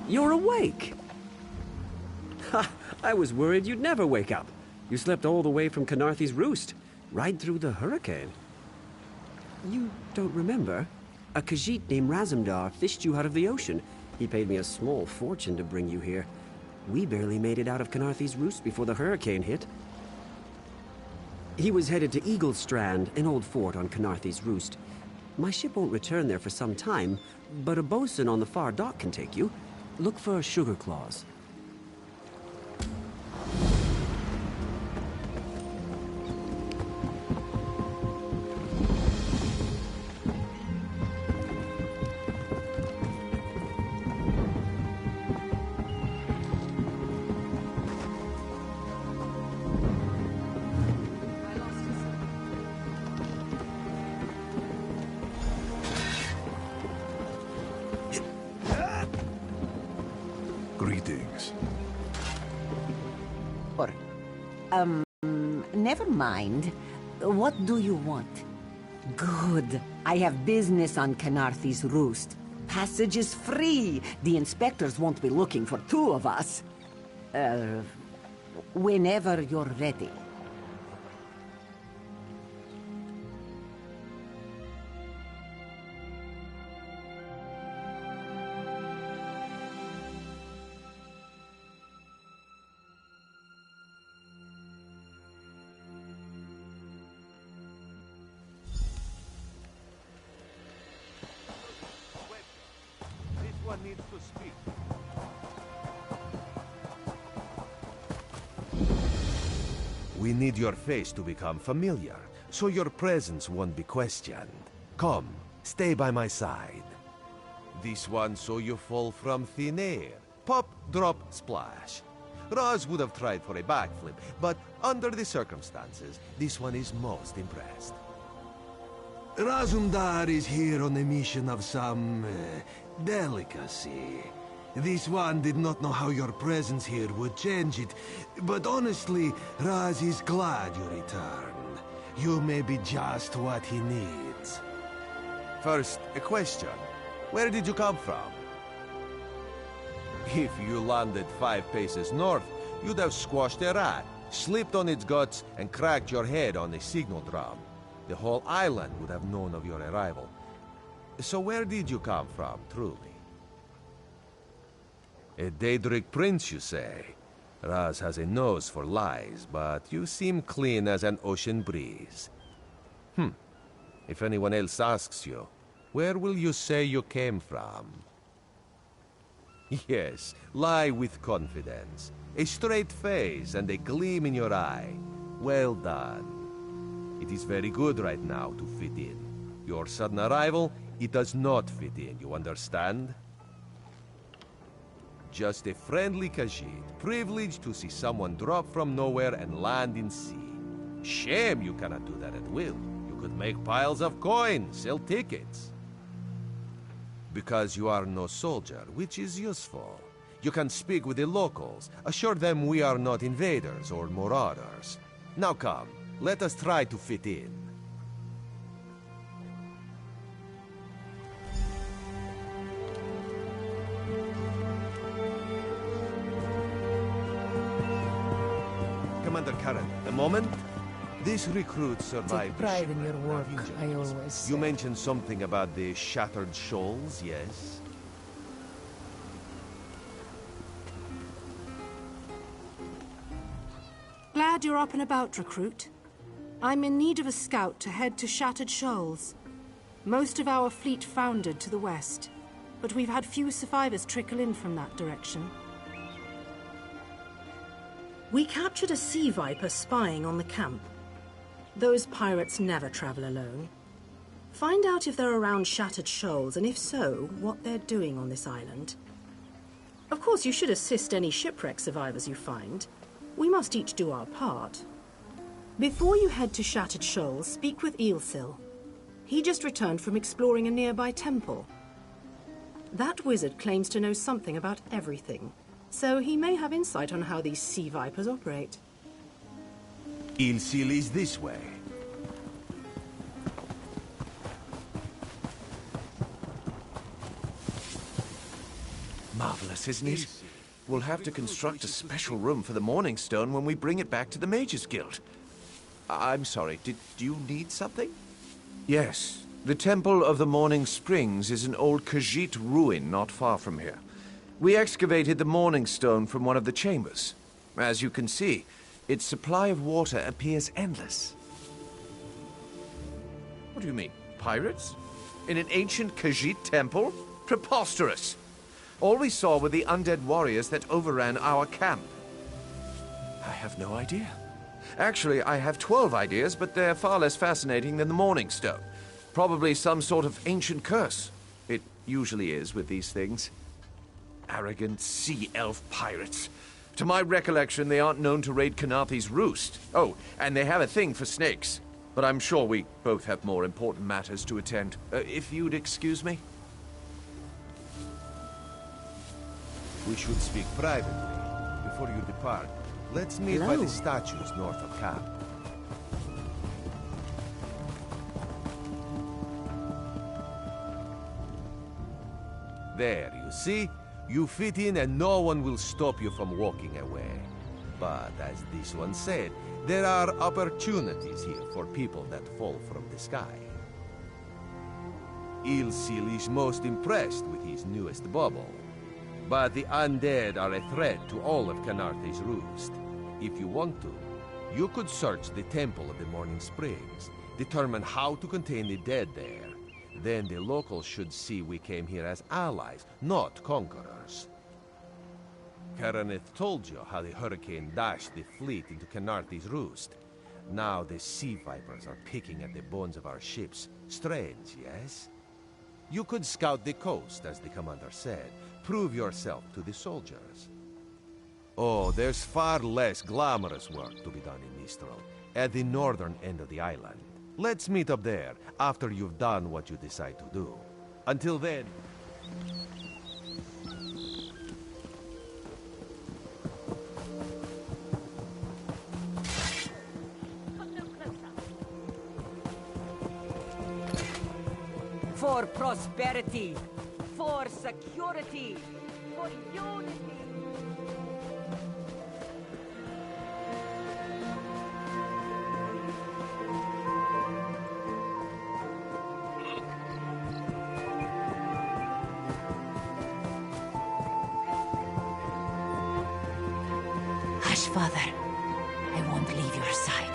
You're awake! Ha! I was worried you'd never wake up. You slept all the way from Khenarthi's Roost, right through the hurricane. You don't remember? A Khajiit named Razumdar fished you out of the ocean. He paid me a small fortune to bring you here. We barely made it out of Khenarthi's Roost before the hurricane hit. He was headed to Eagle Strand, an old fort on Khenarthi's Roost. My ship won't return there for some time, but a bosun on the far dock can take you. Look for Sugar Claws. Greetings. Never mind. What do you want? Good. I have business on Khenarthi's Roost. Passage is free. The inspectors won't be looking for two of us. Whenever you're ready. Needs to speak. We need your face to become familiar, so your presence won't be questioned. Come, stay by my side. This one saw you fall from thin air. Pop, drop, splash. Raz would have tried for a backflip, but under the circumstances, this one is most impressed. Razumdar is here on a mission of some delicacy. This one did not know how your presence here would change it, but honestly, Raz is glad you returned. You may be just what he needs. First, a question. Where did you come from? If you landed 5 paces north, you'd have squashed a rat, slipped on its guts, and cracked your head on a signal drum. The whole island would have known of your arrival. So where did you come from, truly? A Daedric prince, you say? Raz has a nose for lies, but you seem clean as an ocean breeze. If anyone else asks you, where will you say you came from? Yes, lie with confidence. A straight face and a gleam in your eye. Well done. It is very good right now to fit in. Your sudden arrival, it does not fit in, you understand? Just a friendly Khajiit, privileged to see someone drop from nowhere and land in sea. Shame you cannot do that at will. You could make piles of coin, sell tickets. Because you are no soldier, which is useful. You can speak with the locals, assure them we are not invaders or marauders. Now come. Let us try to fit in. Commander Karen, a moment. This recruit survived. Take pride in your work, I always say. You mentioned something about the Shattered Shoals, yes? Glad you're up and about, recruit. I'm in need of a scout to head to Shattered Shoals. Most of our fleet foundered to the west, but we've had few survivors trickle in from that direction. We captured a sea viper spying on the camp. Those pirates never travel alone. Find out if they're around Shattered Shoals, and if so, what they're doing on this island. Of course, you should assist any shipwreck survivors you find. We must each do our part. Before you head to Shattered Shoals, speak with Eelsil. He just returned from exploring a nearby temple. That wizard claims to know something about everything, so he may have insight on how these sea vipers operate. Eelsil is this way. Marvelous, isn't it? We'll have to construct a special room for the Morning Stone when we bring it back to the Mages Guild. I'm sorry, did you need something? Yes. The Temple of the Morning Springs is an old Khajiit ruin not far from here. We excavated the Morning Stone from one of the chambers. As you can see, its supply of water appears endless. What do you mean, pirates? In an ancient Khajiit temple? Preposterous! All we saw were the undead warriors that overran our camp. I have no idea. Actually, I have 12 ideas, but they're far less fascinating than the Morning Stone. Probably some sort of ancient curse. It usually is with these things. Arrogant sea elf pirates. To my recollection, they aren't known to raid Khenarthi's Roost. Oh, and they have a thing for snakes. But I'm sure we both have more important matters to attend. If you'd excuse me? We should speak privately. Before you depart, let's meet by the statues north of camp. There, you see? You fit in and no one will stop you from walking away. But as this one said, there are opportunities here for people that fall from the sky. Ilsil is most impressed with his newest bauble. But the undead are a threat to all of Khenarthi's Roost. If you want to, you could search the Temple of the Morning Springs, determine how to contain the dead there. Then the locals should see we came here as allies, not conquerors. Karaneth told you how the hurricane dashed the fleet into Khenarthi's Roost. Now the sea vipers are picking at the bones of our ships. Strange, yes? You could scout the coast, as the commander said. Prove yourself to the soldiers. Oh, there's far less glamorous work to be done in Mistral, at the northern end of the island. Let's meet up there, after you've done what you decide to do. Until then... For prosperity, for security, for unity. Hush, Father. I won't leave your side.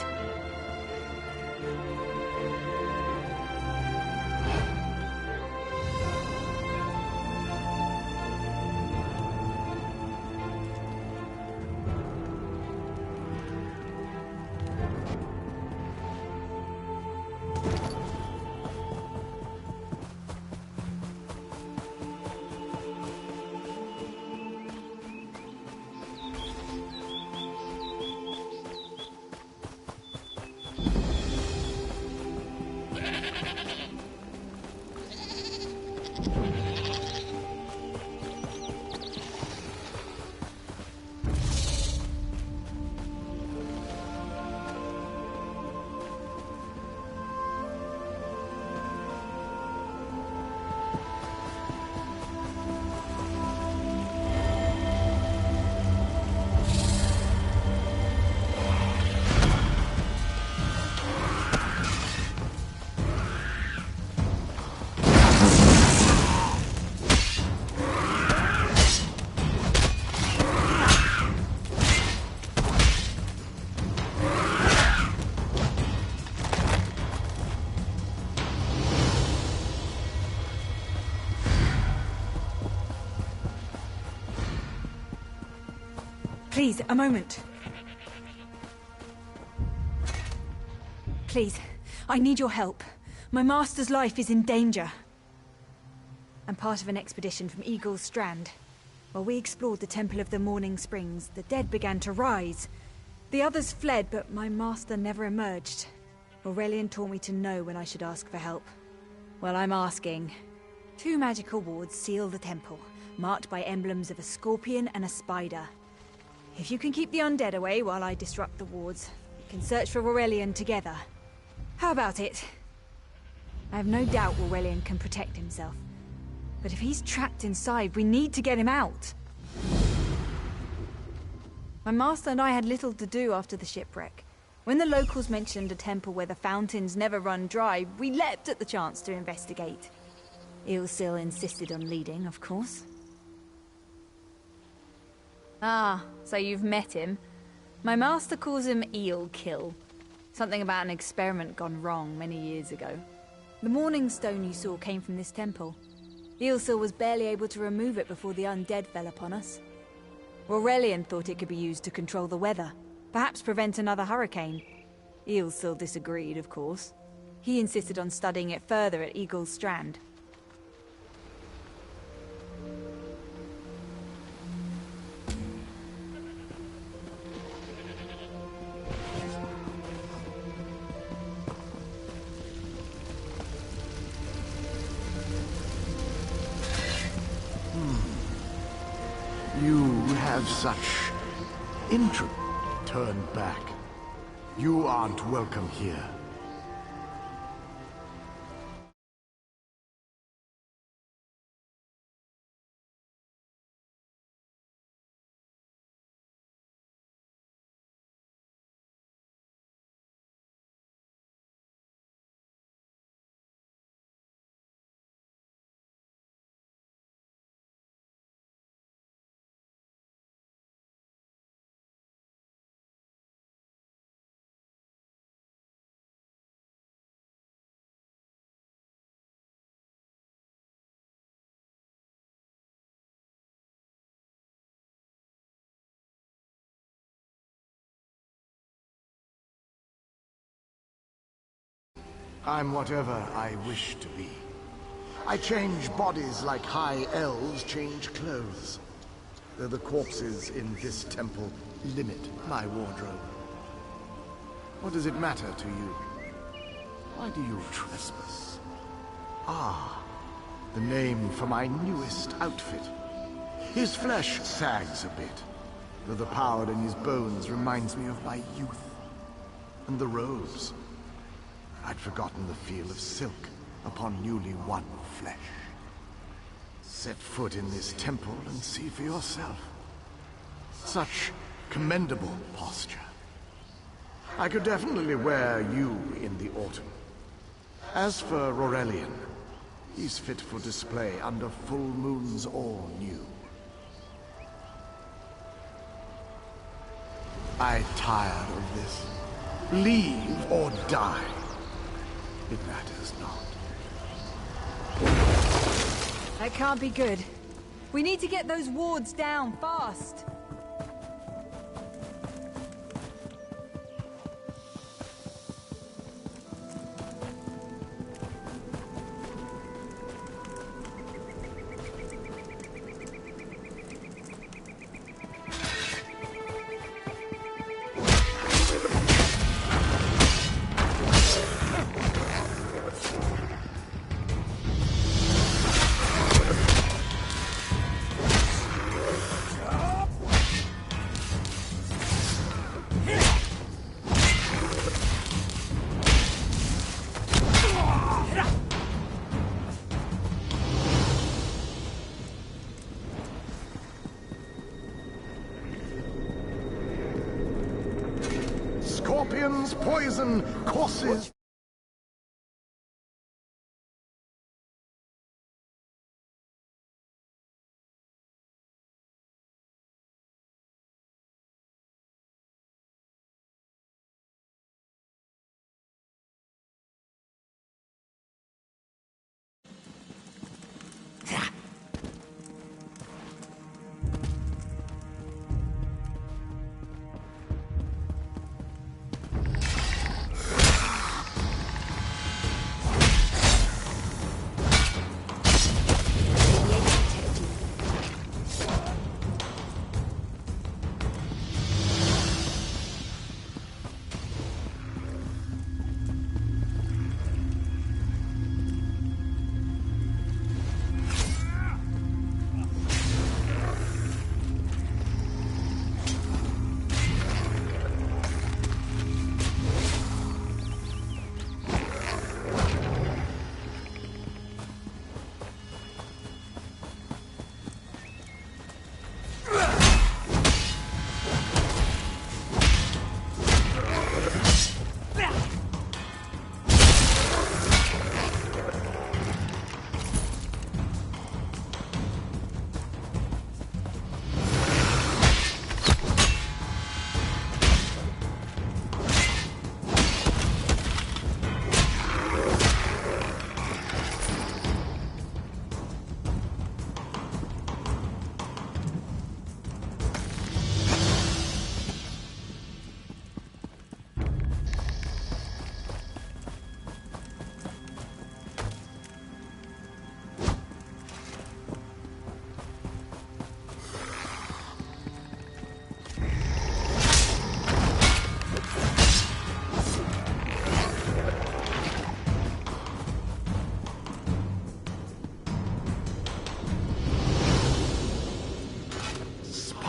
Please, a moment. Please, I need your help. My master's life is in danger. I'm part of an expedition from Eagle's Strand. While we explored the Temple of the Morning Springs, the dead began to rise. The others fled, but my master never emerged. Aurelian taught me to know when I should ask for help. Well, I'm asking. 2 magical wards seal the temple, marked by emblems of a scorpion and a spider. If you can keep the undead away while I disrupt the wards, we can search for Aurelian together. How about it? I have no doubt Aurelian can protect himself. But if he's trapped inside, we need to get him out. My master and I had little to do after the shipwreck. When the locals mentioned a temple where the fountains never run dry, we leapt at the chance to investigate. Ilsil insisted on leading, of course. Ah, so you've met him. My master calls him Eelkill. Something about an experiment gone wrong many years ago. The Morning Stone you saw came from this temple. Ilsil was barely able to remove it before the undead fell upon us. Aurelian thought it could be used to control the weather, perhaps prevent another hurricane. Ilsil disagreed, of course. He insisted on studying it further at Eagle's Strand. You have such interest. Turn back. You aren't welcome here. I'm whatever I wish to be. I change bodies like high elves change clothes. Though the corpses in this temple limit my wardrobe. What does it matter to you? Why do you trespass? Ah, the name for my newest outfit. His flesh sags a bit, though the power in his bones reminds me of my youth. And the robes. I'd forgotten the feel of silk upon newly won flesh. Set foot in this temple and see for yourself. Such commendable posture. I could definitely wear you in the autumn. As for Aurelian, he's fit for display under full moons or new. I'm tired of this. Leave or die. It matters not. That can't be good. We need to get those wards down, fast! Scorpions, poison, courses.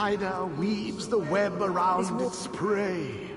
spider weaves the web around its prey.